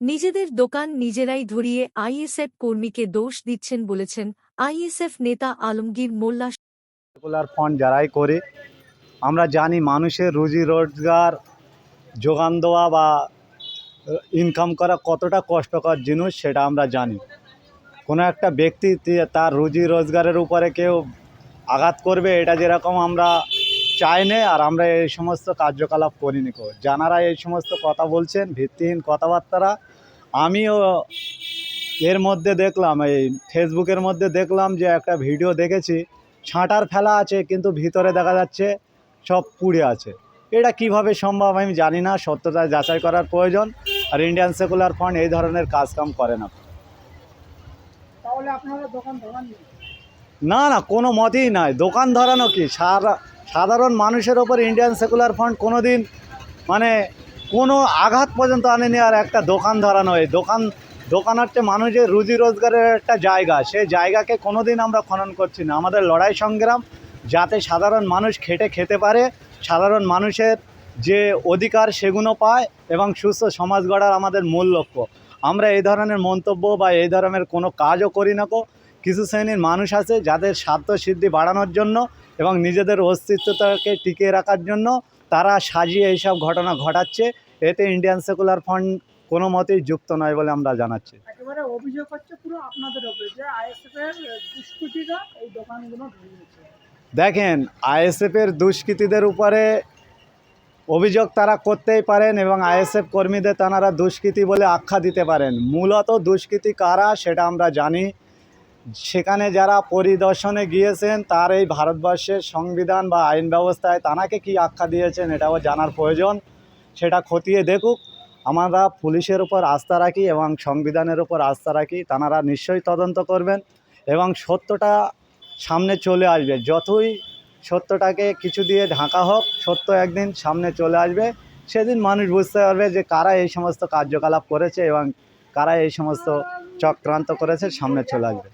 নিজেদের দোকান নিজেরাই ধরিয়ে আইএসএফ কর্মীকে দোষ দিচ্ছেন বলেছেন আইএসএফ নেতা আলমগীর মোল্লা। সেকুলার ফান্ড যারাই করি আমরা জানি মানুষের রুজি রোজগার যোগান দেওয়া বা ইনকাম করা কতটা কষ্টকর জিনিস সেটা আমরা জানি। কোনো একটা ব্যক্তি তার রুজি রোজগারের উপরে কেউ আঘাত করবে এটা যেরকম আমরা চাই না, আর আমরা এই সমস্ত কার্যকলাপ করিনি। যারা এই সমস্ত কথা বলছেন ভিত্তিহীন কথাবার্তারা, আমিও এর মধ্যে দেখলাম, এই ফেসবুকের মধ্যে দেখলাম যে একটা ভিডিও দেখেছি, ছাঁটার ফেলা আছে কিন্তু ভিতরে দেখা যাচ্ছে সব পুড়ে আছে। এটা কিভাবে সম্ভব আমি জানি না, সত্যতা যাচাই করার প্রয়োজন। আর ইন্ডিয়ান সেকুলার ফান্ড এই ধরনের কাজকাম করে না। তাহলে আপনারা দোকান ধরাননি? না না, কোনো মতেই নয়। দোকান ধরানো কি, সাধারণ মানুষের ওপর ইন্ডিয়ান সেকুলার ফান্ড কোনো দিন মানে কোনো আঘাত পর্যন্ত আনেনি। আর একটা দোকান ধরানো, এই দোকান হচ্ছে মানুষের রুজি রোজগারের একটা জায়গা, সেই জায়গাকে কোনো দিন আমরা খনন করছি না। আমাদের লড়াই সংগ্রাম যাতে সাধারণ মানুষ খেতে পারে, সাধারণ মানুষের যে অধিকার সেগুলো পায় এবং সুস্থ সমাজ গড়ার আমাদের মূল লক্ষ্য। আমরা এই ধরনের মন্তব্য বা এই ধরনের কোনো কাজও করি না। কিছু শ্রেণীর মানুষ আছে যাদের স্বার্থ সিদ্ধি বাড়ানোর জন্য এবং নিজেদের অস্তিত্বটাকে টিকিয়ে রাখার জন্য তারা সাজিয়ে এইসব ঘটনা ঘটাচ্ছে। এতে ইন্ডিয়ান সেকুলার ফান্ড কোনো মতেই যুক্ত নয় বলে আমরা জানাচ্ছি। একেবারে অভিযোগ হচ্ছে পুরো আপনাদের উপরে যে আইএসএফের দুষ্কৃতীরা এই দোকানগুলো ধরিয়েছে। দেখেন, আইএসএফের দুষ্কৃতীদের উপরে অভিযোগ তারা করতেই পারেন এবং আইএসএফ কর্মীদের তারা দুষ্কৃতী বলে আখ্যা দিতে পারেন। মূলত দুষ্কৃতী কারা সেটা আমরা জানি। সেখানে যারা পরিদর্শনে গিয়েছেন তার এই ভারতবর্ষের সংবিধান বা আইন ব্যবস্থায় তানাকে কি আখ্যা দিয়েছেন এটাও জানার প্রয়োজন। সেটা খতিয়ে দেখুক। আমরা পুলিশের উপর আস্থা রাখি এবং সংবিধানের উপর আস্থা রাখি। তারা নিশ্চয়ই তদন্ত করবেন এবং সত্যটা সামনে চলে আসবে। যতই সত্যটাকে কিছু দিয়ে ঢাকা হোক, সত্য একদিন সামনে চলে আসবে। সেদিন মানুষ বুঝতে পারবে যে কারা এই সমস্ত কার্যকলাপ করেছে এবং কারা এই সমস্ত চক্রান্ত করেছে, সামনে চলে আসবে।